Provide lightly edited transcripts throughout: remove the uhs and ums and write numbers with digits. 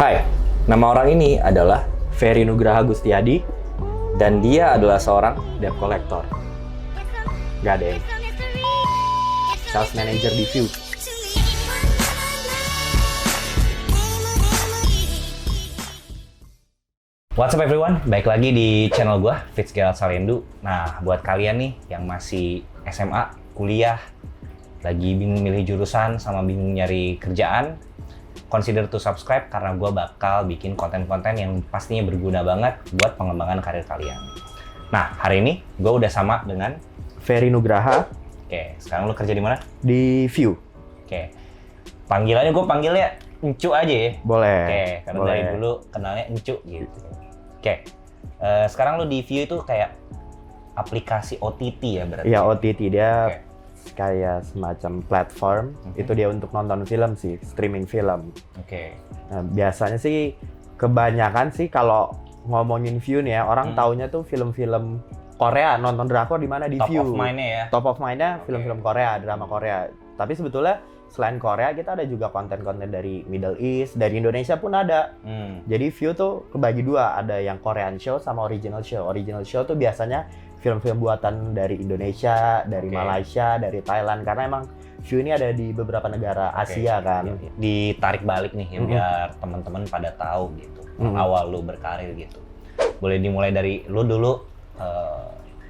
Hai, nama orang ini adalah Ferry Nugraha Gustiadi dan dia adalah seorang debt collector. Gak ada yang sales manager di View. What's up everyone, baik lagi di channel gue, Fitzgerald Salendu. Nah, buat kalian nih yang masih SMA, kuliah, lagi bingung milih jurusan sama bingung nyari kerjaan, consider to subscribe karena gue bakal bikin konten-konten yang pastinya berguna banget buat pengembangan karir kalian. Nah, hari ini gue udah sama dengan Ferry Nugraha. Oke, sekarang lu kerja di mana? Di View. Oke, panggilannya gue panggilnya Encu aja ya. Boleh. Oke, karena boleh. dari dulu kenalnya Encu gitu. Oke, sekarang lu di View itu kayak aplikasi OTT ya berarti? Iya, OTT dia Oke. kayak semacam platform. Itu dia untuk nonton film sih, streaming film. Oke. Nah, biasanya sih kebanyakan sih kalau ngomongin View nih ya, orang taunya tuh film-film Korea, nonton drakor di mana di Top View. of mind-nya ya? Top of mind-nya Oke. film-film Korea, drama Korea. Tapi sebetulnya selain Korea kita ada juga konten-konten dari Middle East, dari Indonesia pun ada. Jadi View tuh kebagi dua, ada yang Korean show sama original show. Original show tuh biasanya film-film buatan dari Indonesia, dari Oke. Malaysia, dari Thailand. Karena emang View ini ada di beberapa negara Asia kan. Iya, iya. Ditarik balik nih ya, biar teman-teman pada tahu gitu awal lu berkarir gitu. Boleh dimulai dari lu dulu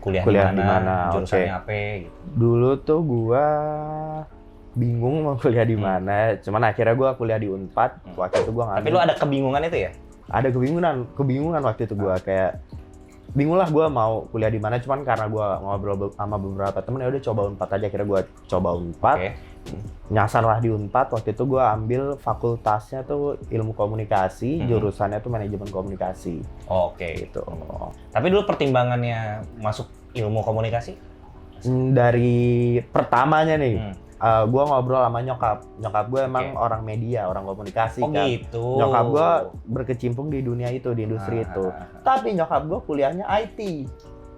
kuliah di mana, jurusannya apa gitu. Dulu tuh gua bingung mau kuliah di mana. Cuman akhirnya gua kuliah di Unpad. Waktu itu gua ngambil. Tapi lu ada kebingungan itu ya? Ada kebingungan waktu itu gua kayak bingung lah gue mau kuliah di mana, cuman karena gue ngobrol sama beberapa temen ya udah coba Unpad aja. Akhirnya gue coba Unpad. Oke. Nyasar lah di Unpad. Waktu itu gue ambil fakultasnya tuh ilmu komunikasi, jurusannya tuh manajemen komunikasi. Oke. Gitu. Tapi dulu pertimbangannya masuk ilmu komunikasi? Dari pertamanya nih, Hmm. gue ngobrol sama nyokap gue emang Oke. orang media, orang komunikasi Oh kan. gitu. Nyokap gue berkecimpung di dunia itu, di industri itu. Tapi nyokap gue kuliahnya IT.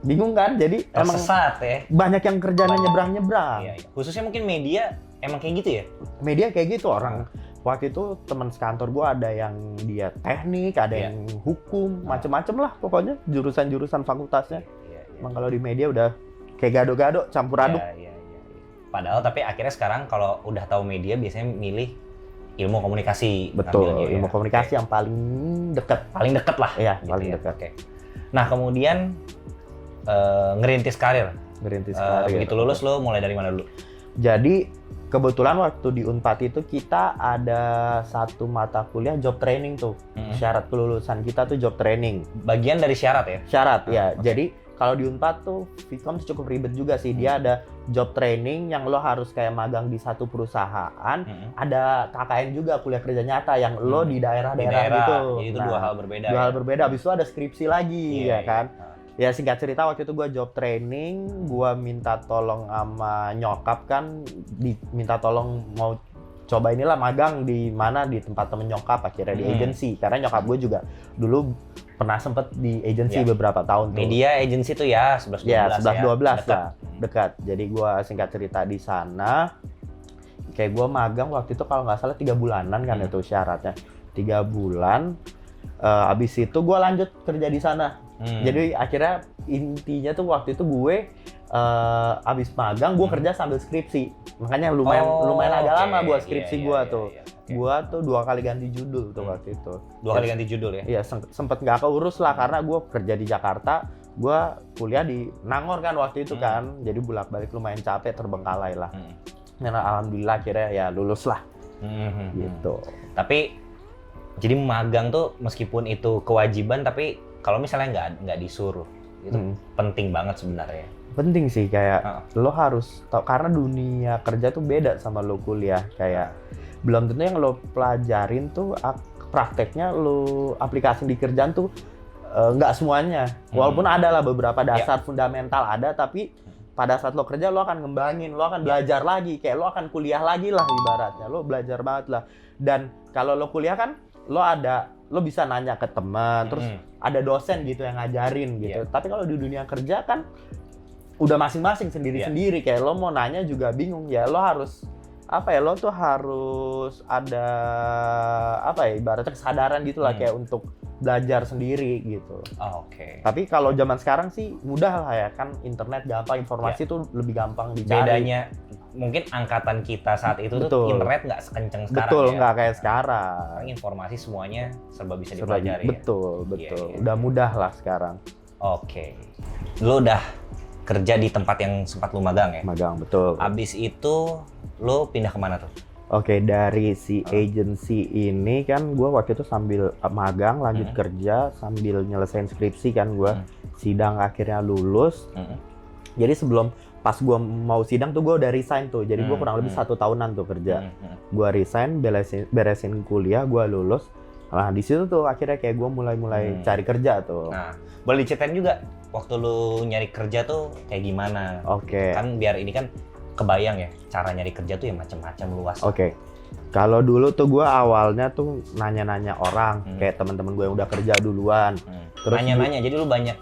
Bingung kan? Jadi emang Tersesat ya? banyak yang kerjanya nyebrang-nyebrang. Iya, iya. Khususnya mungkin media emang kayak gitu ya? Media kayak gitu orang. Waktu itu teman sekantor gue ada yang dia teknik, ada Iya. yang hukum, macem-macem lah pokoknya jurusan-jurusan fakultasnya. Iya, iya. Emang kalau di media udah kayak gado-gado, campur aduk. Iya, iya, iya. Padahal tapi akhirnya sekarang kalau udah tahu media biasanya milih ilmu komunikasi. Betul, ngambilnya ya. ilmu komunikasi yang paling deket. Paling deket lah. Iya, gitu paling ya. dekat. Oke. Nah kemudian ngerintis karir. Ngerintis karir. Begitu lulus lo mulai dari mana dulu? Jadi kebetulan waktu di Unpad itu kita ada satu mata kuliah job training tuh. Syarat kelulusan kita tuh job training. Bagian dari syarat ya? Syarat ya. Oke. Jadi kalau di Unpad tuh Vkom tuh cukup ribet juga sih. Dia ada job training yang lo harus kayak magang di satu perusahaan. Ada KKN juga, kuliah kerja nyata yang lo di Di daerah-daerah daerah. gitu. Jadi itu Nah, dua hal berbeda. dua ya? hal berbeda. Habis itu ada skripsi lagi Iya, ya iya. kan. Ya singkat cerita waktu itu gue job training, gue minta tolong sama nyokap kan, minta tolong mau coba inilah magang di mana, di tempat temen nyokap, akhirnya di agency. Karena nyokap gue juga dulu pernah sempet di agency Ya. beberapa tahun tuh. Media agency tuh ya 11-12 Ya, 11-12 Dekat. lah, dekat. Jadi gue singkat cerita di sana, kayak gue magang waktu itu kalau nggak salah 3 bulanan kan itu syaratnya. 3 bulan, abis itu gue lanjut kerja di sana. Jadi akhirnya intinya tuh waktu itu gue abis magang gue kerja sambil skripsi. Makanya lumayan agak lama buat skripsi gue tuh. Gue tuh 2 kali ganti judul tuh waktu itu. 2 kali ganti judul ya? Iya, sempet nggak keurus lah karena gue kerja di Jakarta, gue kuliah di Nangor kan waktu itu kan. Jadi bolak-balik lumayan capek, terbengkalai lah. Dan alhamdulillah akhirnya ya lulus lah gitu. Tapi jadi magang tuh meskipun itu kewajiban tapi kalau misalnya nggak disuruh itu penting banget sebenarnya. Penting sih kayak lo harus tau karena dunia kerja tuh beda sama lo kuliah. Kayak belum tentu yang lo pelajarin tuh prakteknya lo aplikasi di kerjaan tuh nggak semuanya. Walaupun ada lah beberapa dasar fundamental ada, tapi pada saat lo kerja lo akan ngembangin, lo akan belajar lagi, kayak lo akan kuliah lagi lah ibaratnya. Lo belajar banget lah. Dan kalau lo kuliah kan lo bisa nanya ke teman, terus ada dosen gitu yang ngajarin gitu. Tapi kalau di dunia kerja kan udah masing-masing sendiri-sendiri. Kayak lo mau nanya juga bingung, ya lo harus apa ya, lo tuh harus ada apa ya, ibaratnya kesadaran gitu lah kayak untuk belajar sendiri gitu. Oke. Tapi kalau zaman sekarang sih mudah lah ya, kan internet gampang, informasi tuh lebih gampang dicari. Bedanya mungkin angkatan kita saat itu tuh Betul. internet nggak sekenceng sekarang. Betul, ya. nggak kayak sekarang. Sekarang informasi semuanya serba bisa dipelajari. Betul, ya? betul. Iya. Udah mudah lah sekarang. Oke. Lo udah kerja di tempat yang sempat lo magang ya? Magang, betul. Abis itu lo pindah kemana tuh? Oke, dari si agency ini kan gue waktu itu sambil magang, lanjut kerja, sambil nyelesain skripsi kan gue. Sidang akhirnya lulus. Jadi sebelum pas gue mau sidang tuh gue udah resign tuh. Jadi gue kurang lebih 1 tahunan tuh kerja. Gue resign, beresin kuliah, gue lulus. Nah di situ tuh akhirnya kayak gue mulai cari kerja tuh. Nah, boleh diceritain juga waktu lu nyari kerja tuh kayak gimana? Oke. Kan biar ini kan kebayang ya, cara nyari kerja tuh ya macam-macam luas. Oke. Kalau dulu tuh gue awalnya tuh nanya-nanya orang, kayak teman-teman gue yang udah kerja duluan. Terus nanya-nanya, jadi lu banyak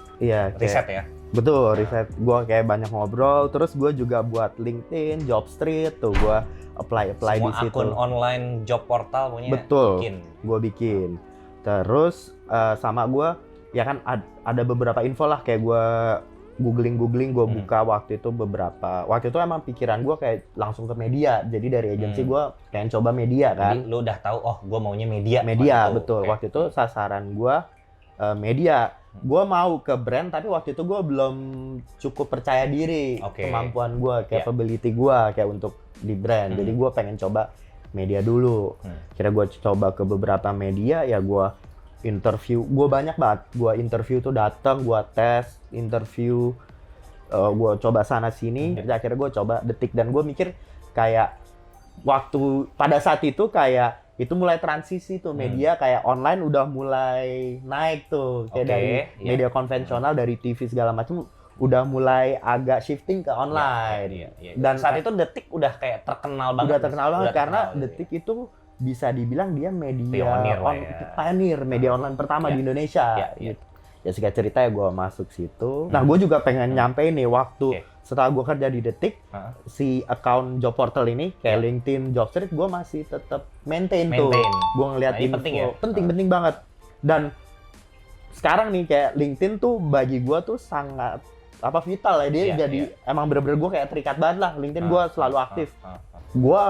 riset ya? Betul, riset. Gue kayak banyak ngobrol, terus gue juga buat LinkedIn, Jobstreet tuh gue apply di situ. Semua akun online job portal pokoknya gue bikin. Terus sama gue, ya kan ada beberapa info lah, kayak gue googling, gue buka waktu itu emang pikiran gue kayak langsung ke media. Jadi dari agensi gue pengen coba media kan. Jadi lu udah tahu, oh gue maunya media. Betul. Okay. Waktu itu sasaran gue media. Gue mau ke brand, tapi waktu itu gue belum cukup percaya diri kemampuan gue, capability gue kayak untuk di brand. Jadi gue pengen coba media dulu. Kira gue coba ke beberapa media, ya gue interview. Gue banyak banget. Gue interview tuh datang, gue tes, interview, gue coba sana sini. Akhirnya gue coba Detik, dan gue mikir kayak waktu pada saat itu kayak itu mulai transisi tuh media kayak online udah mulai naik tuh, kayak dari media konvensional dari TV segala macam udah mulai agak shifting ke online. Dan saat itu Detik udah kayak terkenal banget. Udah terkenal banget karena Detik itu bisa dibilang dia media pioneer, media online pertama di Indonesia. Gitu. Ya singkat cerita ya gue masuk situ. Nah gue juga pengen nyampein nih waktu setelah gue kerja di Detik, si account job portal ini kayak LinkedIn, Jobstreet, gue masih tetap maintain tuh. Gue ngeliat info, penting banget. Dan sekarang nih kayak LinkedIn tuh bagi gue tuh sangat vital ya, dia jadi emang bener-bener gue kayak terikat banget lah. LinkedIn gue selalu aktif. Gue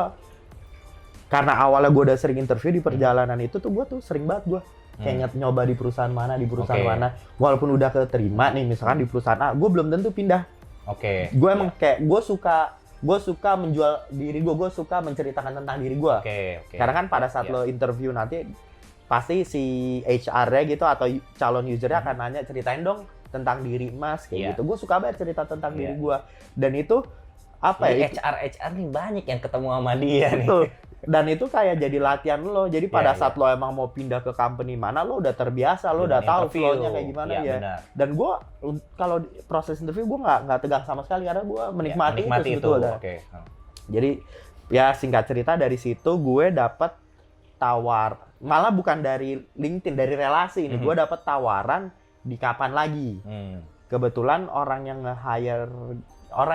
karena awalnya gue udah sering interview di perjalanan itu tuh gue tuh sering banget gue kayak nyoba di perusahaan mana, mana. Walaupun udah keterima nih misalkan di perusahaan A, gue belum tentu pindah. Gue emang kayak gue suka menjual diri gue suka menceritakan tentang diri gue. Karena kan pada saat lo interview nanti pasti si HR-nya gitu atau calon usernya akan nanya, ceritain dong tentang diri Mas kayak gitu. Gue suka banget cerita tentang diri gue. Dan itu HR nih banyak yang ketemu sama dia betul. nih. Dan itu kayak jadi latihan lo. Jadi pada saat lo emang mau pindah ke company mana, lo udah terbiasa, lo udah tahu flow-nya kayak gimana ya. Dan gue kalau proses interview gue nggak tegang sama sekali karena gue menikmati itu sebetulnya. Jadi ya singkat cerita dari situ gue dapet malah bukan dari LinkedIn, dari relasi ini. Gue dapet tawaran di Kapan Lagi. Kebetulan orang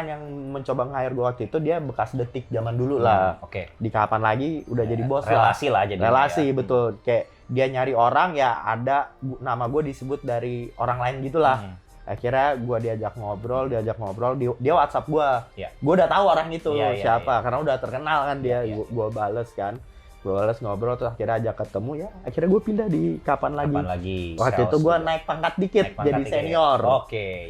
yang mencoba nge-hire gue waktu itu dia bekas Detik zaman dulu lah. Di Kapan Lagi udah jadi bos relasi lah jadi. Relasi betul. Kayak dia nyari orang ya ada nama gue disebut dari orang lain gitulah. Akhirnya gue diajak ngobrol, dia WhatsApp gue. Gue udah tahu orang itu siapa karena udah terkenal kan dia. Gue bales kan. Gue bales ngobrol terus akhirnya ajak ketemu ya. Akhirnya gue pindah di Kapan Lagi. Waktu itu gue naik pangkat dikit jadi senior.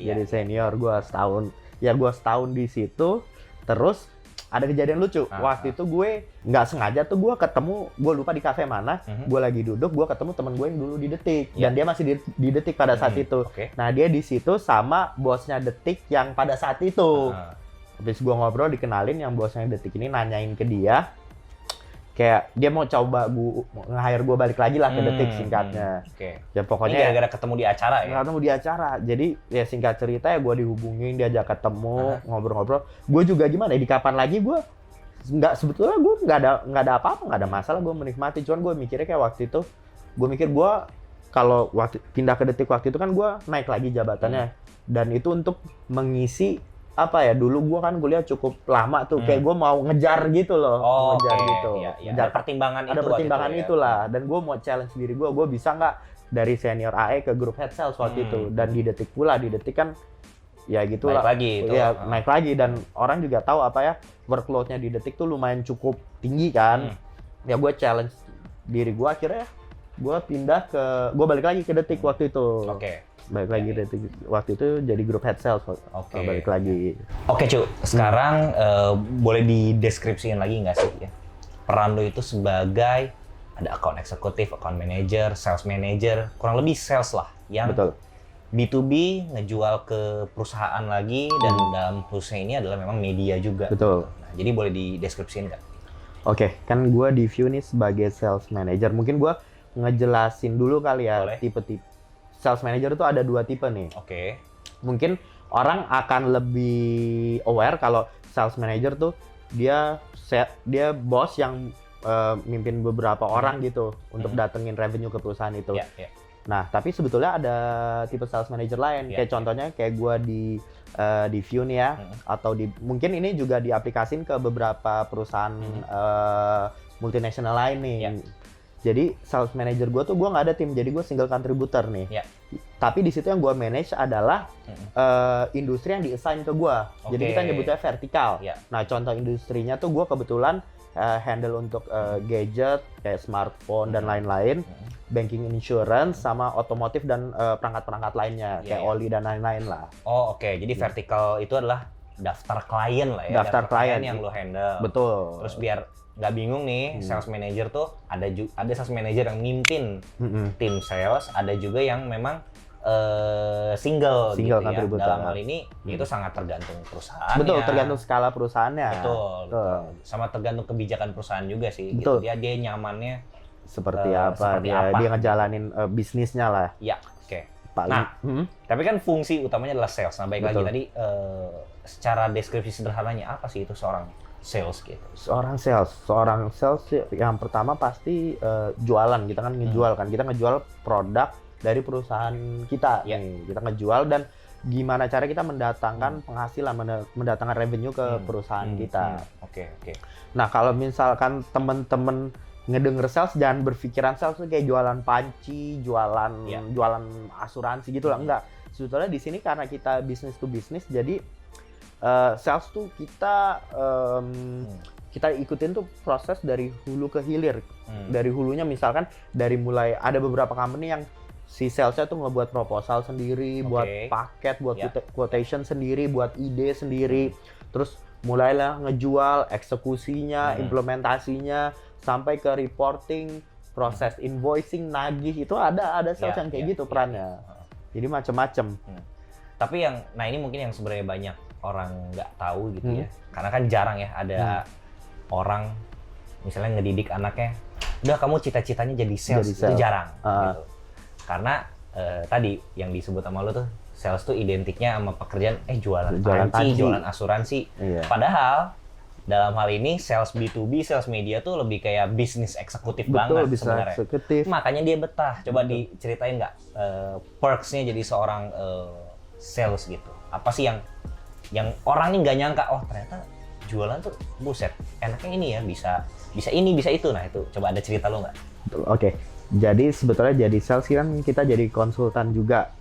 Jadi senior gue setahun. Ya gue setahun di situ, terus ada kejadian lucu. Waktu itu gue nggak sengaja tuh gue ketemu, gue lupa di kafe mana, gue lagi duduk, gue ketemu temen gue yang dulu di Detik, dan dia masih di Detik pada saat itu. Nah dia di situ sama bosnya Detik yang pada saat itu. Habis gue ngobrol dikenalin, yang bosnya Detik ini nanyain ke dia, kayak dia mau coba nge-hire gue balik lagi lah ke Detik singkatnya. Ya pokoknya ini gara-gara ketemu di acara ya? Ketemu di acara. Jadi ya singkat cerita ya gue dihubungin, diajak ketemu, ngobrol-ngobrol. Gue juga gimana ya, di Kapan Lagi gue sebetulnya gue nggak ada apa-apa, nggak ada masalah, gue menikmati. Cuman gue mikirnya kayak waktu itu, gue mikir gue kalau pindah ke Detik waktu itu kan gue naik lagi jabatannya. Dan itu untuk mengisi apa ya, dulu gua kan kuliah cukup lama tuh, kayak gua mau ngejar gitu loh, ngejar gitu. Iya, iya. Ngejar, Ada pertimbangan ada itu pertimbangan waktu itu itulah, dan gua mau challenge diri gua bisa nggak dari senior AE ke grup head sales waktu itu, dan di Detik pula, di Detik kan ya gitulah, naik lagi itu. ya naik lagi, dan orang juga tahu apa ya, workload-nya di Detik tuh lumayan cukup tinggi kan. Ya gua challenge diri gua, akhirnya gua balik lagi ke Detik waktu itu. Balik lagi Detik waktu itu jadi grup head sales. Balik lagi. Oke, Cu. Sekarang boleh dideskripsiin lagi nggak sih ya? Peran lo itu sebagai ada account eksekutif, account manager, sales manager, kurang lebih sales lah yang Betul. B2B ngejual ke perusahaan lagi, dan dalam perusahaan ini adalah memang media juga. Betul. Nah, jadi boleh dideskripsiin nggak? Oke, kan gue di View nih sebagai sales manager. Mungkin gue ngejelasin dulu kali ya, Boleh. tipe-tipe. Sales manager itu ada 2 tipe nih. Oke. Mungkin orang akan lebih aware kalau sales manager tuh dia bos yang mimpin beberapa orang gitu untuk datengin revenue ke perusahaan itu. Iya, iya. Nah, tapi sebetulnya ada tipe sales manager lain. Kayak contohnya kayak gue di View nih ya, atau mungkin ini juga diaplikasin ke beberapa perusahaan multinasional lain nih. Jadi sales manager gue nggak ada tim, jadi gue single contributor nih. Tapi di situ yang gue manage adalah industri yang di-assign ke gue. Jadi kita nyebutnya vertikal. Nah, contoh industrinya tuh gue kebetulan handle untuk gadget kayak smartphone dan lain-lain, banking, insurance, sama otomotif dan perangkat-perangkat lainnya kayak oli dan lain-lain lah. Jadi vertikal itu adalah daftar klien lah ya. Daftar klien yang lo handle. Betul. Terus biar nggak bingung nih, sales manager tuh ada sales manager yang mimpin tim sales, ada juga yang memang single gitu ya. Dalam hal ini itu sangat tergantung perusahaan. Betul, tergantung skala perusahaannya. Betul. Sama tergantung kebijakan perusahaan juga sih. Betul. Gitu. Dia nyamannya seperti apa, dia ngejalanin bisnisnya lah. Ya, oke. Nah, tapi kan fungsi utamanya adalah sales. Nah, baik lagi tadi secara deskripsi sederhananya apa sih itu seorang sales gitu? Seorang sales yang pertama pasti jualan. Kita kan ngejual kan, kita ngejual produk dari perusahaan kita nih. Kita ngejual, dan gimana cara kita mendatangkan penghasilan, mendatangkan revenue ke perusahaan kita. Oke. Nah, kalau misalkan temen-temen ngedenger sales, jangan berpikiran sales tuh kayak jualan panci, jualan asuransi gitu lah. Enggak. Sebetulnya di sini karena kita business to business, jadi sales tuh kita ikutin tuh proses dari hulu ke hilir. Dari hulunya misalkan dari mulai ada beberapa company yang si salesnya tuh ngebuat proposal sendiri, buat paket, buat quotation sendiri, buat ide sendiri. Terus mulailah ngejual, eksekusinya, implementasinya, sampai ke reporting, proses invoicing, nagih, itu ada sales yang kayak gitu perannya. Jadi macam-macam. Tapi ini mungkin yang sebenarnya banyak orang nggak tahu gitu ya. Karena kan jarang ya ada orang misalnya ngedidik anaknya, udah kamu cita-citanya jadi sales. Itu jarang gitu. Karena tadi yang disebut sama lo tuh, sales tuh identiknya sama pekerjaan jualan panci, jualan asuransi. Padahal dalam hal ini sales B2B, sales media tuh lebih kayak bisnis eksekutif banget sebenarnya. Makanya dia betah. Coba diceritain nggak perks-nya jadi seorang sales gitu. Apa sih yang orang nih nggak nyangka, ternyata jualan tuh buset, enaknya ini ya, bisa ini, bisa itu. Nah itu, coba ada cerita lo nggak? Oke. Jadi sebetulnya jadi sales kan kita jadi konsultan juga.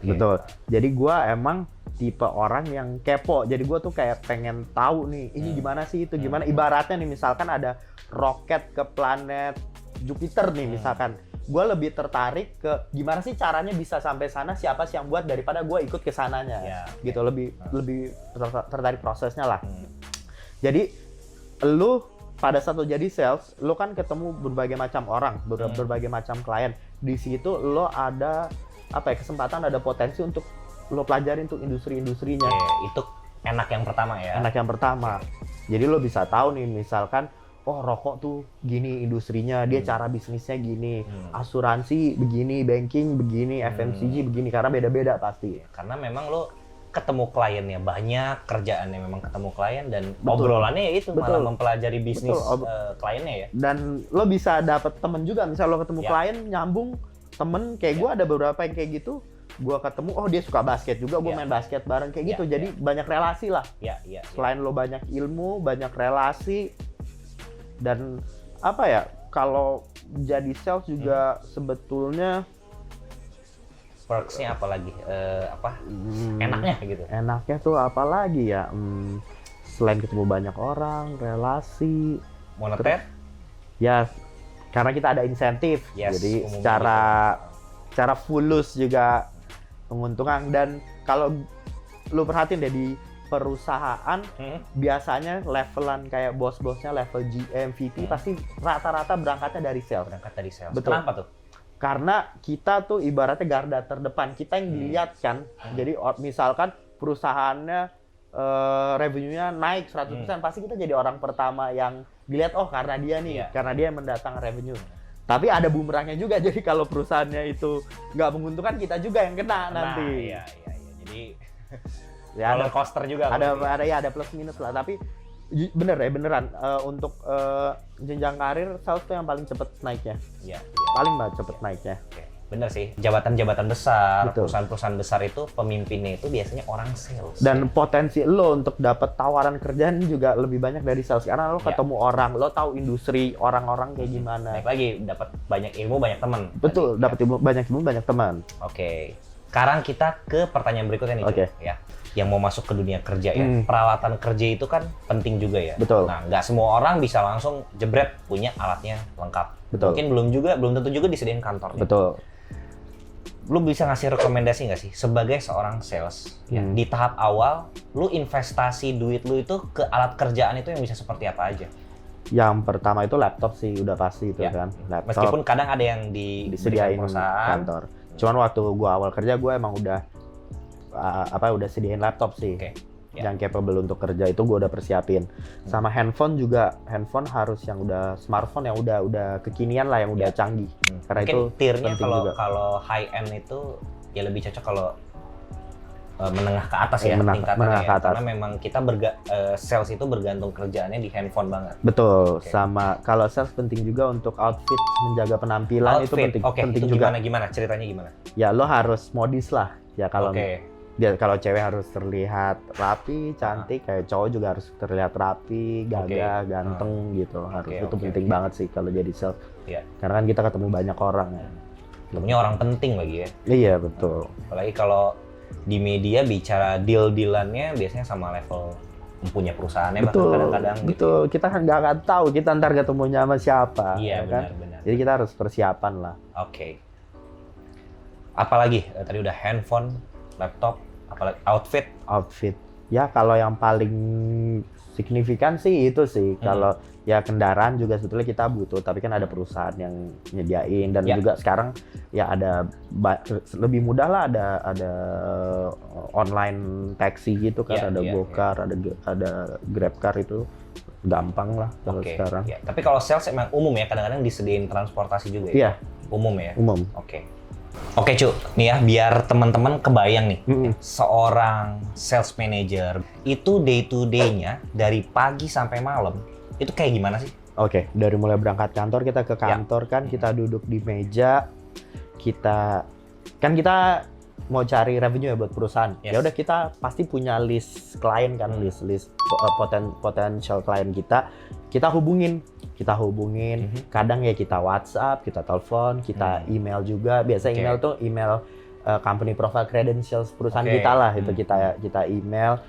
Betul. Jadi gua emang tipe orang yang kepo. Jadi gua tuh kayak pengen tahu nih, ini gimana sih, itu gimana. Ibaratnya nih misalkan ada roket ke planet Jupiter nih misalkan. Gua lebih tertarik ke gimana sih caranya bisa sampai sana, siapa sih yang buat, daripada gua ikut ke sananya. Gitu, lebih tertarik prosesnya lah. Jadi lu pada saat lo jadi sales, lo kan ketemu berbagai macam orang, berbagai macam klien. Di situ lo ada kesempatan, ada potensi untuk lo pelajarin tuh industri-industrinya. Itu enak yang pertama ya. Enak yang pertama. Jadi lo bisa tahu nih misalkan, rokok tuh gini industrinya, dia cara bisnisnya gini, asuransi begini, banking begini, FMCG begini, karena beda-beda pasti. Karena memang lo ketemu kliennya banyak, kerjaannya memang ketemu klien, dan obrolannya ya itu malah mempelajari bisnis kliennya ya. Dan lo bisa dapet temen juga, misal lo ketemu klien nyambung, temen kayak gue ada beberapa yang kayak gitu, gue ketemu, oh dia suka basket juga, gue Iya. main basket bareng kayak gitu. Iya, Jadi banyak relasi lah. Iya. Selain lo banyak ilmu, banyak relasi, dan apa ya? Kalau jadi sales juga sebetulnya Perks-nya apa lagi? Enaknya gitu. enaknya tuh apa lagi ya? Selain ketemu banyak orang, relasi, Moneter? ya karena kita ada insentif, Yes, jadi umumnya secara fulus juga menguntungkan. Dan kalau lu perhatiin deh di perusahaan biasanya levelan kayak bos-bosnya level GM, VP pasti rata-rata berangkatnya dari sales. Berangkat dari sales. Betul. Kenapa tuh? Karena kita tuh ibaratnya garda terdepan, kita yang dilihat kan. Jadi misalkan perusahaannya revenue-nya naik 100%, pasti kita jadi orang pertama yang dilihat, oh karena dia nih, Iya. karena dia yang mendatangkan revenue. Tapi ada bumerangnya juga, jadi kalau perusahaannya itu nggak menguntungkan, kita juga yang kena nanti. Iya. Jadi Ya, roller coaster juga. ada plus minus lah. Tapi beneran untuk jenjang karir sales tuh yang paling cepet naiknya, Iya. paling cepet naiknya. Oke. Bener sih, jabatan-jabatan besar, Betul. perusahaan-perusahaan besar itu pemimpinnya itu biasanya orang sales. Dan potensi lo untuk dapat tawaran kerjaan juga lebih banyak dari sales, karena lo Ya. ketemu orang, lo tahu industri orang-orang kayak gimana. Naik lagi, dapat banyak ilmu, banyak teman. Betul, Tadi. dapat ilmu banyak teman. Oke. Sekarang kita ke pertanyaan berikutnya nih, Oke. Cuk, ya. Yang mau masuk ke dunia kerja ya. Peralatan kerja itu kan penting juga ya. Betul. Nah, nggak semua orang bisa langsung jebret punya alatnya lengkap. Betul. Mungkin belum tentu juga disediain kantornya. Betul. Lu bisa ngasih rekomendasi nggak sih sebagai seorang sales ya, di tahap awal lu investasi duit lu itu ke alat kerjaan itu yang bisa seperti apa aja? Yang pertama itu laptop sih, udah pasti itu Ya. kan. Laptop Meskipun kadang ada yang disediain perusahaan. kantor. Cuman waktu gua awal kerja, gua emang udah udah sediain laptop sih. Oke. Ya. Yang capable untuk kerja itu gua udah persiapin. Sama handphone juga, handphone harus yang udah smartphone yang udah kekinian lah, yang udah canggih. Karena Mungkin itu tiernya penting juga. kalau high end itu ya lebih cocok kalau menengah ke atas ya Menengah tingkatannya ke ya. atas. Karena memang kita sales itu bergantung kerjaannya di handphone banget. Betul. Oke. Sama kalau sales penting juga untuk outfit, menjaga penampilan itu penting, Oke, penting itu juga. gimana ceritanya gimana? Ya lo harus modis lah. Ya kalau Oke. kalau cewek harus terlihat rapi, cantik, kayak cowok juga harus terlihat rapi, gagah, ganteng gitu. Harus Oke, itu oke, penting oke. banget sih kalau jadi sales. Iya. Karena kan kita ketemu banyak orang ya. Ketemunya orang penting lagi ya. Iya, betul. Apalagi kalau di media bicara deal-dealannya biasanya sama level punya perusahaannya bahkan Betul. kadang-kadang gitu. Betul. Kita kan nggak akan tahu kita ntar ketemunya sama siapa. Iya, ya kan? benar. Jadi kita harus persiapan lah. Oke. Apalagi tadi udah handphone, laptop, apalagi outfit. Ya kalau yang paling signifikan sih itu sih. Kalau ya kendaraan juga sebetulnya kita butuh, tapi kan ada perusahaan yang nyediain, dan Ya. juga sekarang ya ada lebih mudah lah, ada online taxi gitu kan, Ya, ada ya, GoCar, ada GrabCar, itu gampang lah kalau Oke. sekarang. Ya, tapi kalau sales emang umum ya, kadang-kadang disediain transportasi juga ya. Iya, Umum ya. umum. Oke, Cu. Nih ya, biar teman-teman kebayang nih. Mm-mm. Seorang sales manager itu day to day-nya dari pagi sampai malam itu kayak gimana sih? Oke, dari mulai berangkat kantor, kita ke kantor kan, kita duduk di meja, kita mau cari revenue ya buat perusahaan. Yes. Ya udah, kita pasti punya list klien kan, list potential klien kita hubungin. Kadang ya kita WhatsApp, kita telepon, kita email juga. Biasa Oke. email tuh email company profile credentials perusahaan Oke. kita lah, itu kita email.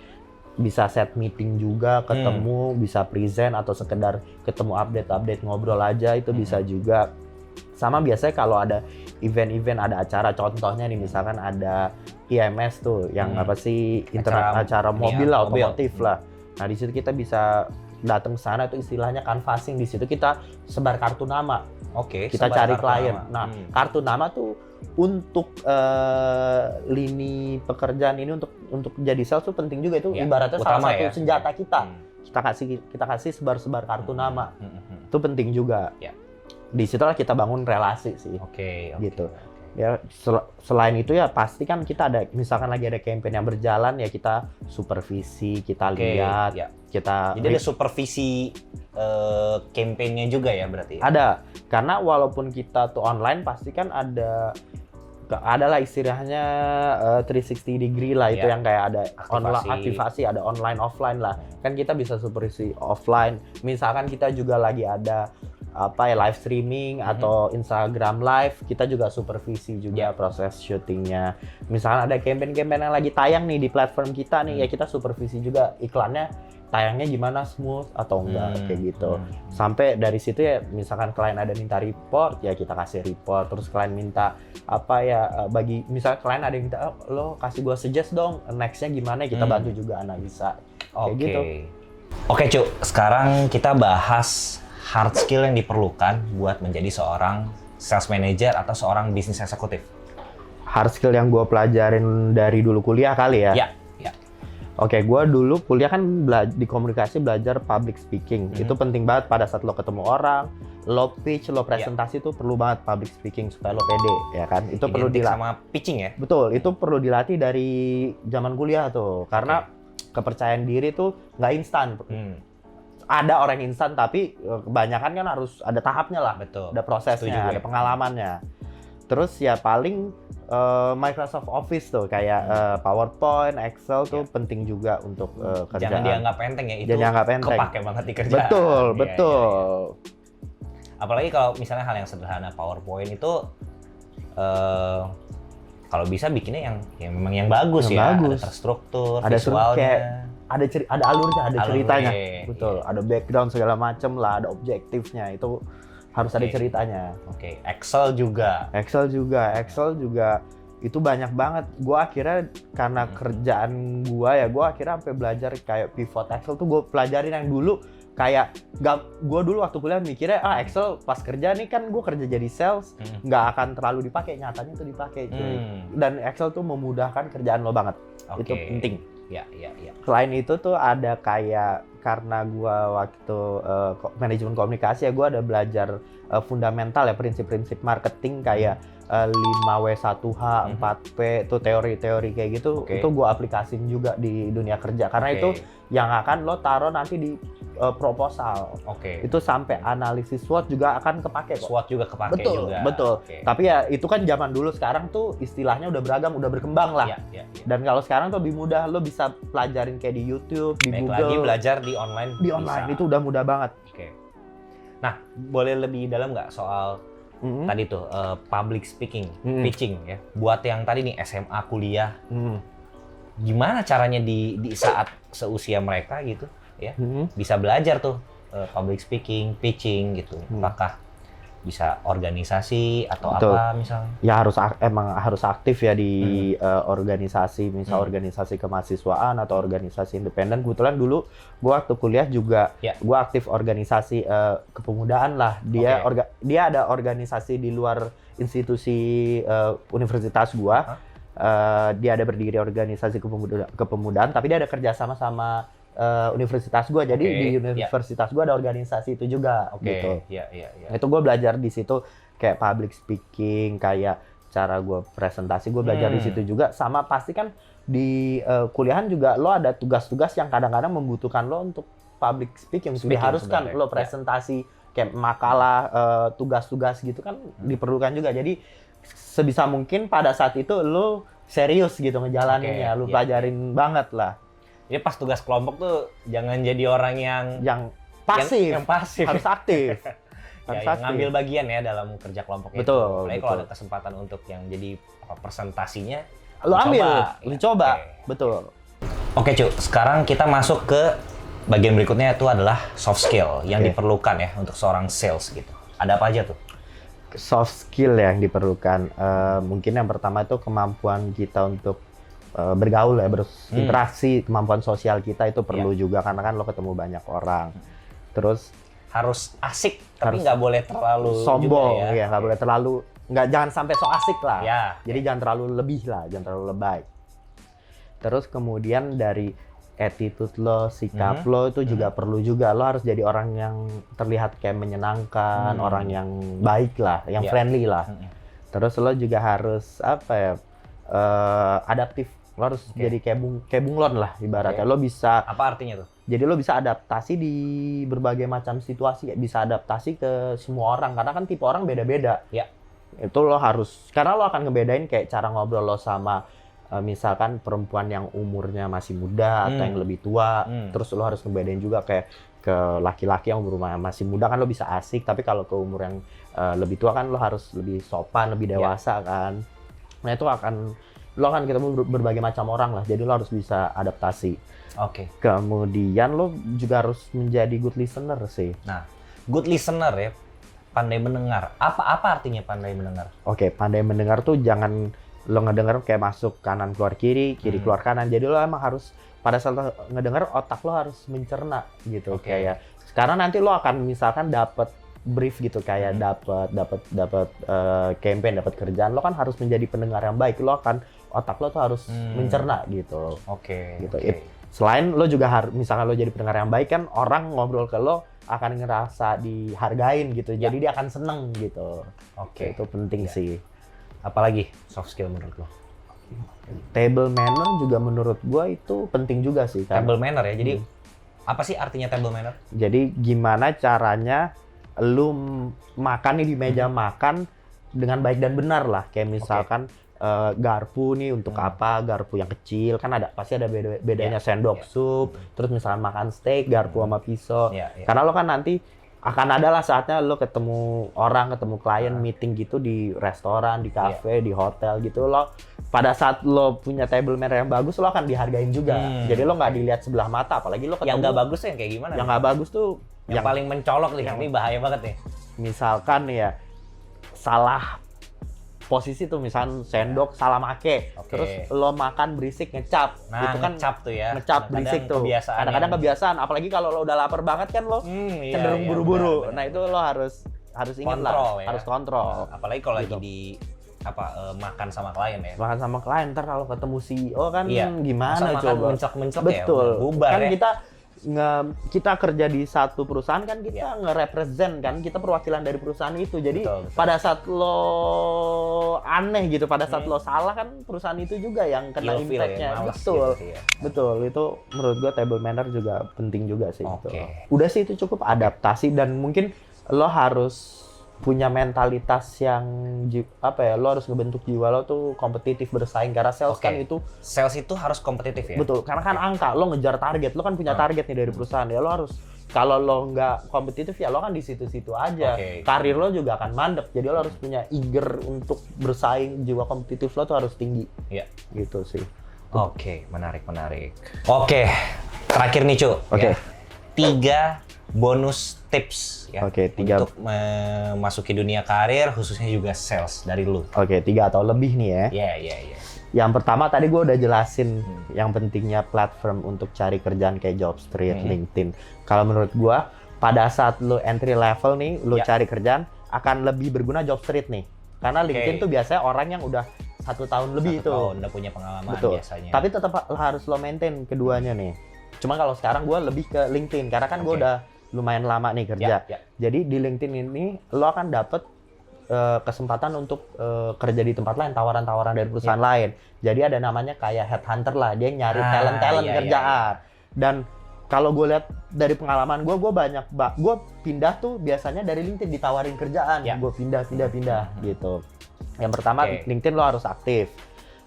Bisa set meeting juga, ketemu, bisa present, atau sekedar ketemu update ngobrol aja, itu bisa juga. Sama biasanya kalau ada event-event, ada acara, contohnya nih misalkan ada IMS tuh, yang apa sih, acara mobil lah, otomotif lah. Nah di situ kita bisa datang ke sana, itu istilahnya canvassing. Di situ kita sebar kartu nama. Oke. Kita sebar cari kartu klien. nama. Nah, kartu nama tuh untuk lini pekerjaan ini, untuk jadi sales tuh penting juga. Itu Ya, ibaratnya salah utama satu ya. senjata kita. Kita kasih sebar kartu nama. Itu penting juga. Ya. Di situlah kita bangun relasi sih. Oke. Gitu. Ya, selain itu ya pasti kan kita ada, misalkan lagi ada campaign yang berjalan, ya kita supervisi, kita lihat, ya. kita Jadi ada supervisi campaign-nya juga ya berarti? ada. Karena walaupun kita tuh online, pasti kan ada Ada lah istilahnya 360 degree lah, itu Iya. yang kayak ada Aktivasi. aktivasi, ada online offline lah. Kan kita bisa supervisi offline. Misalkan kita juga lagi ada live streaming atau Instagram live, kita juga supervisi juga proses syutingnya. Misalkan ada campaign-campaign yang lagi tayang nih di platform kita nih, ya kita supervisi juga iklannya tayangnya gimana, smooth atau enggak, kayak gitu. Sampai dari situ ya, misalkan klien ada minta report, ya kita kasih report. Terus klien minta misalnya klien ada yang minta, lo kasih gua suggest dong nextnya gimana, kita bantu juga analisa. Kayak gitu. Oke, Cuk. Sekarang kita bahas hard skill yang diperlukan buat menjadi seorang sales manager atau seorang bisnis eksekutif. Hard skill yang gue pelajarin dari dulu kuliah kali ya? Ya. Oke, gue dulu kuliah kan di komunikasi belajar public speaking. Itu penting banget pada saat lo ketemu orang, lo pitch, lo presentasi tuh perlu banget public speaking supaya lo pede, ya kan? Itu perlu Identik dilatih. sama pitching ya? Betul, itu perlu dilatih dari zaman kuliah tuh. Karena kepercayaan diri tuh nggak instan. Ada orang yang instan, tapi kebanyakan kan harus ada tahapnya lah. Betul. Ada prosesnya, Setuju, ada pengalamannya. Terus ya paling Microsoft Office tuh kayak PowerPoint, Excel tuh penting juga untuk kerjaan. Jangan dianggap enteng ya, itu Jangan dianggap enteng. kepake banget di kerjaan. Betul, Iya, betul. Apalagi kalau misalnya hal yang sederhana, PowerPoint itu kalau bisa bikinnya yang memang yang bagus Yang bagus. ada terstruktur, Ada visualnya. kayak ada alurnya, ada ceritanya. Alurnya, Betul, iya. ada background segala macem lah, ada objektifnya. Itu harus ada ceritanya. Oke, Excel juga. Excel juga itu banyak banget. Gua akhirnya karena kerjaan gua akhirnya sampai belajar kayak pivot Excel tuh gue pelajarin yang dulu kayak gua dulu waktu kuliah mikirnya Excel pas kerja nih kan gua kerja jadi sales nggak akan terlalu dipakai, nyatanya tuh dipakai cuy. Dan Excel tuh memudahkan kerjaan lo banget. Oke. Itu penting. Ya. Selain itu tuh ada kayak karena gua waktu manajemen komunikasi ya gua ada belajar fundamental ya, prinsip-prinsip marketing kayak 5W1H, 4P, itu teori-teori kayak gitu. Itu gua aplikasiin juga di dunia kerja karena itu yang akan lo taruh nanti di proposal. Itu sampai analisis SWOT juga akan kepake kok. SWOT juga kepake juga. Betul. Tapi ya itu kan zaman dulu, sekarang tuh istilahnya udah beragam, udah berkembang lah. Iya. Dan kalau sekarang tuh lebih mudah, lo bisa pelajarin kayak di YouTube, di Baik Google. lagi belajar di online. Di online bisa. itu udah mudah banget. Nah, boleh lebih dalam nggak soal tadi tuh public speaking, pitching ya. Buat yang tadi nih SMA, kuliah, gimana caranya di saat seusia mereka gitu ya, bisa belajar tuh public speaking, pitching gitu. Apakah bisa organisasi atau apa misalnya? Ya emang harus aktif ya di organisasi, misal organisasi kemahasiswaan atau organisasi independen. Kebetulan dulu gua waktu kuliah juga gua aktif organisasi kepemudaan lah. Dia ada organisasi di luar institusi universitas gua. Dia ada berdiri organisasi kepemudaan, tapi dia ada kerjasama sama universitas gue, jadi di universitas gue ada organisasi itu juga, gitu. Itu gue belajar di situ kayak public speaking, kayak cara gue presentasi, gue belajar di situ juga. Sama pasti kan di kuliahan juga lo ada tugas-tugas yang kadang-kadang membutuhkan lo untuk public speaking diharuskan lo presentasi kayak makalah, tugas-tugas gitu kan diperlukan juga. Jadi sebisa mungkin pada saat itu lo serius gitu ngejalaninnya, lo pelajarin banget lah. Jadi pas tugas kelompok tuh jangan jadi orang yang pasif, yang pasif. Harus aktif. Yang ngambil bagian ya dalam kerja kelompok itu. Betul. Apalagi kalau ada kesempatan untuk yang jadi presentasinya, lo ambil, lo coba. Betul. Oke, Cuk. Sekarang kita masuk ke bagian berikutnya, itu adalah soft skill yang diperlukan ya untuk seorang sales gitu. Ada apa aja tuh? Soft skill yang diperlukan. Mungkin yang pertama itu kemampuan kita untuk bergaul ya, berinteraksi, kemampuan sosial kita itu perlu juga karena kan lo ketemu banyak orang. Terus harus asik tapi nggak boleh terlalu sombong juga, ya, nggak boleh terlalu, jangan sampai so asik lah. Jadi jangan terlalu lebih lah, jangan terlalu lebay. Terus kemudian dari attitude lo, sikap lo itu juga perlu juga. Lo harus jadi orang yang terlihat kayak menyenangkan, orang yang baik lah, yang friendly lah. Terus lo juga harus adaptif. Lo harus jadi kayak bunglon lah ibaratnya. Lo bisa, apa artinya tuh? Jadi lo bisa adaptasi di berbagai macam situasi, bisa adaptasi ke semua orang karena kan tipe orang beda-beda. Itu lo harus, karena lo akan ngebedain kayak cara ngobrol lo sama misalkan perempuan yang umurnya masih muda atau yang lebih tua. Terus lo harus ngebedain juga kayak ke laki-laki yang umur masih muda kan lo bisa asik, tapi kalau ke umur yang lebih tua kan lo harus lebih sopan, lebih dewasa kan. Nah itu lo akan ketemu berbagai macam orang lah, jadi lo harus bisa adaptasi. Oke. Kemudian lo juga harus menjadi good listener sih. Nah, good listener ya, pandai mendengar. Apa artinya pandai mendengar? Oke, pandai mendengar tuh jangan lo ngedenger kayak masuk kanan keluar kiri, kiri keluar kanan. Jadi lo emang harus pada saat lo ngedenger, otak lo harus mencerna gitu. Kayak karena nanti lo akan misalkan dapat brief gitu, kayak dapat campaign, dapat kerjaan, lo kan harus menjadi pendengar yang baik. Lo akan otak lo tuh harus mencerna gitu. Gitu. Selain lo juga harus, misalkan lo jadi pendengar yang baik kan, orang ngobrol ke lo akan ngerasa dihargain gitu. Jadi dia akan seneng gitu. Itu penting sih. Apalagi soft skill menurut lo? Table manner juga menurut gua itu penting juga sih. Table manner ya. Jadi apa sih artinya table manner? Jadi gimana caranya lu makan nih di meja makan dengan baik dan benar lah. Kayak misalkan garpu nih untuk apa, garpu yang kecil kan pasti ada bedanya, sendok sup, terus misalkan makan steak, garpu sama pisau. Karena lo kan nanti akan ada lah saatnya lo ketemu orang, ketemu klien, meeting gitu di restoran, di cafe, di hotel gitu. Lo pada saat lo punya table manner yang bagus, lo akan dihargain juga. Jadi lo nggak dilihat sebelah mata, apalagi lo ketemu yang nggak bagus yang kayak gimana? Yang nggak bagus tuh yang paling mencolok nih, ini bahaya banget nih. Misalkan ya salah posisi tuh, misalkan sendok salah make, terus lo makan berisik ngecap. Nah, itu kan ngecap tuh ya. Ngecap berisik tuh. Kadang-kadang kebiasaan, apalagi kalau lo udah lapar banget kan lo cenderung buru-buru. Nah, itu lo harus ingat lah, harus kontrol. Apalagi kalau lagi di makan sama klien ya. Makan sama klien, ntar kalau ketemu CEO kan gimana masa coba. Mencok-mencok ya. Betul. Bubar Kan ya. kita kerja di satu perusahaan kan, kita nge-represent kan, kita perwakilan dari perusahaan itu. Jadi pada saat lo aneh gitu, pada saat lo salah kan, perusahaan itu juga yang kena impact-nya. Betul. Betul, itu menurut gua table manner juga penting juga sih. Udah sih itu cukup adaptasi, dan mungkin lo harus punya mentalitas yang lo harus ngebentuk jiwa lo tuh kompetitif, bersaing, karena sales kan itu harus kompetitif ya. Betul, karena kan angka, lo ngejar target, lo kan punya target nih dari perusahaan ya. Lo harus, kalau lo nggak kompetitif ya lo kan di situ-situ aja. Karir lo juga akan mandek, jadi lo harus punya eager untuk bersaing, jiwa kompetitif lo tuh harus tinggi. Gitu sih. Menarik. Terakhir nih Cu. 3 bonus tips ya untuk memasuki dunia karir, khususnya juga sales dari lu. 3 atau lebih nih ya. Iya. Yang pertama tadi gue udah jelasin yang pentingnya platform untuk cari kerjaan kayak Jobstreet, LinkedIn. Kalau menurut gue, pada saat lu entry level nih, lu cari kerjaan, akan lebih berguna Jobstreet nih. Karena LinkedIn tuh biasanya orang yang udah 1 tahun lebih itu. Udah punya pengalaman biasanya. Tapi tetap harus lo maintain keduanya nih. Cuma kalau sekarang gue lebih ke LinkedIn, karena kan gue udah lumayan lama nih kerja. Jadi di LinkedIn ini lo akan dapet kesempatan untuk kerja di tempat lain, tawaran-tawaran dari perusahaan lain. Jadi ada namanya kayak headhunter lah, dia nyari talent kerjaan. Dan kalau gue lihat dari pengalaman gue pindah tuh biasanya dari LinkedIn ditawarin kerjaan. Gue pindah gitu. Yang pertama LinkedIn lo harus aktif.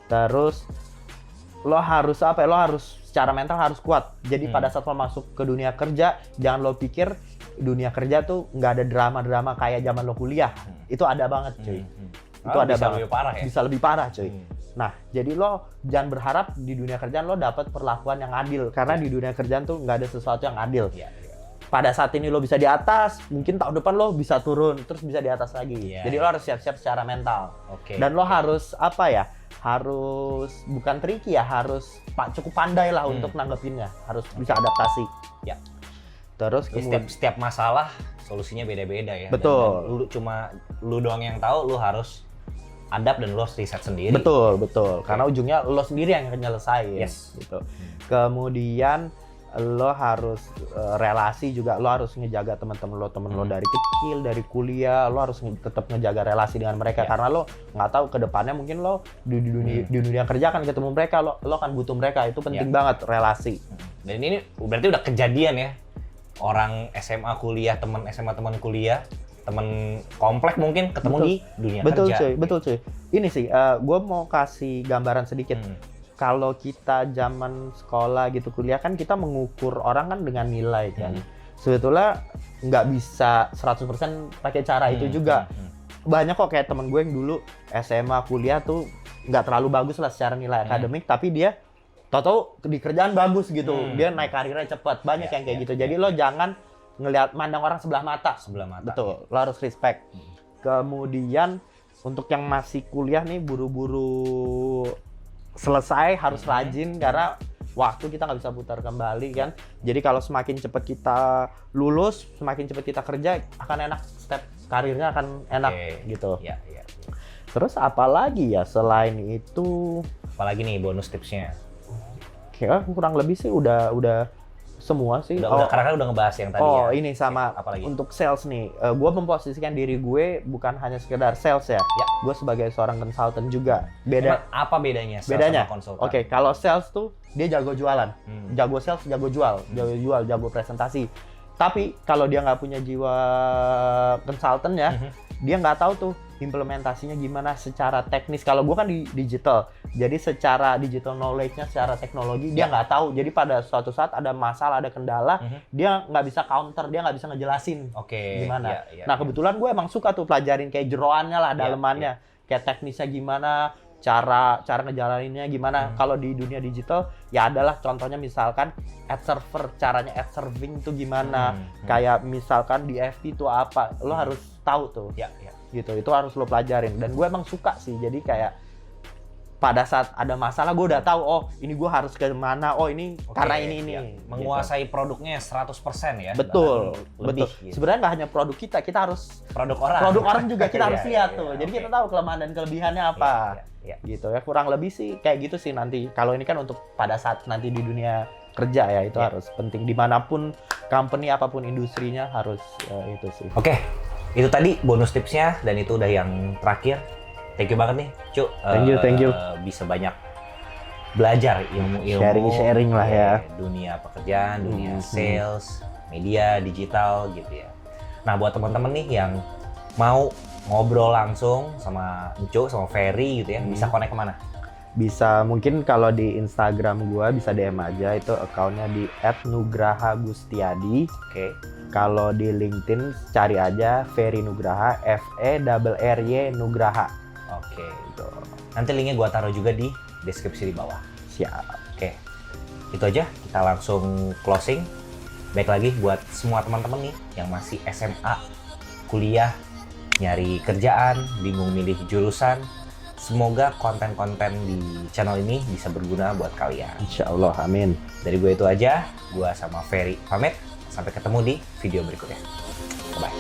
Terus lo harus lo harus secara mental harus kuat. Jadi pada saat lo masuk ke dunia kerja, jangan lo pikir dunia kerja tuh nggak ada drama-drama kayak zaman lo kuliah. Itu ada banget, cuy. Itu ada bisa banget. Lebih parah ya? Bisa lebih parah, cuy. Nah, jadi lo jangan berharap di dunia kerjaan lo dapat perlakuan yang adil. Karena di dunia kerjaan tuh nggak ada sesuatu yang adil. Pada saat ini lo bisa di atas, mungkin tahun depan lo bisa turun, terus bisa di atas lagi. Jadi lo harus siap-siap secara mental. Dan lo harus harus bukan tricky ya, harus cukup pandai lah untuk nanggepinnya, harus bisa adaptasi. Terus setiap masalah solusinya beda-beda ya. Betul. Dan lu doang yang tahu, lu harus adapt dan lu harus riset sendiri. Betul. Karena ujungnya lo sendiri yang nyelesain. Gitu. Kemudian lo harus relasi juga, lo harus ngejaga teman-teman lo dari kecil, dari kuliah, lo harus tetap ngejaga relasi dengan mereka karena lo nggak tahu ke depannya mungkin lo di dunia kerja akan ketemu mereka, lo akan butuh mereka, itu penting banget relasi. Dan ini berarti udah kejadian ya, orang SMA kuliah, teman SMA teman kuliah, temen komplek mungkin ketemu Betul. di dunia Betul kerja. cuy, betul cuy. Ini sih, gue mau kasih gambaran sedikit. Kalau kita zaman sekolah gitu, kuliah kan kita mengukur orang kan dengan nilai kan. Sebetulnya nggak bisa 100% pakai cara itu juga. Banyak kok kayak temen gue yang dulu SMA, kuliah tuh nggak terlalu bagus lah secara nilai akademik, tapi dia tau-tau di kerjaan bagus gitu. Dia naik karirnya cepat. Banyak yang kayak gitu. Jadi lo jangan ngelihat mandang orang sebelah mata. Betul, lo harus respect. Kemudian untuk yang masih kuliah nih, buru-buru selesai, harus rajin karena waktu kita nggak bisa putar kembali kan. Jadi kalau semakin cepat kita lulus, semakin cepat kita kerja, akan enak, step karirnya akan enak gitu. Iya. Terus apalagi ya selain itu? Apalagi nih bonus tipsnya? Kayak kurang lebih sih udah semua sih. Karena kan udah ngebahas yang tadi ya. Ini sama apalagi? untuk sales nih. Gue memposisikan diri gue bukan hanya sekedar sales ya. Gue sebagai seorang konsultan juga. Emang apa bedanya sales Bedanya? sama konsultan? Oke, kalau sales tuh dia jago jualan. Jago sales, jago jual. Jago presentasi. Tapi kalau dia nggak punya jiwa konsultan ya, dia nggak tahu tuh implementasinya gimana secara teknis. Kalau gue kan di digital, jadi secara digital knowledge-nya, secara teknologi dia nggak tahu. Jadi pada suatu saat ada masalah, ada kendala, dia nggak bisa counter, dia nggak bisa ngejelasin gimana. Nah kebetulan gue emang suka tuh pelajarin kayak jeroannya lah, dalemannya, kayak teknisnya gimana, cara ngejalaninnya gimana. Kalau di dunia digital ya adalah contohnya misalkan ad server, caranya ad serving tuh gimana, kayak misalkan di FT itu apa, lo harus tahu tuh. Gitu, itu harus lo pelajarin. Dan gue emang suka sih, jadi kayak pada saat ada masalah gue udah tahu, oh ini gue harus ke mana, oh ini karena ini. Menguasai produknya 100% ya. Betul. Gitu. Sebenarnya nggak hanya produk kita harus produk orang juga kita harus lihat tuh. Jadi kita tahu kelemahan dan kelebihannya apa. Gitu ya, kurang lebih sih kayak gitu sih nanti. Kalau ini kan untuk pada saat nanti di dunia kerja ya, itu harus penting dimanapun company, apapun industrinya harus itu sih. Oke. Itu tadi bonus tipsnya, dan itu udah yang terakhir. Thank you banget nih, Cuk. Thank you. Bisa banyak belajar ilmu-ilmu sharing lah ya. Dunia pekerjaan, dunia sales, media, digital gitu ya. Nah, buat teman-teman nih yang mau ngobrol langsung sama Cuk, sama Ferry gitu ya, bisa connect kemana? Bisa mungkin kalau di Instagram gua bisa DM aja, itu akunnya di @nugrahagustiadi. Kalau di LinkedIn cari aja Ferry Nugraha, FERRY Nugraha. Gitu. Nanti linknya gua taruh juga di deskripsi di bawah. Siap. Itu aja, kita langsung closing. Baik lagi buat semua teman-teman nih yang masih SMA, kuliah, nyari kerjaan, bingung milih jurusan. Semoga konten-konten di channel ini bisa berguna buat kalian. Insya Allah, amin. Dari gue itu aja, gue sama Ferry pamit. Sampai ketemu di video berikutnya. Bye-bye.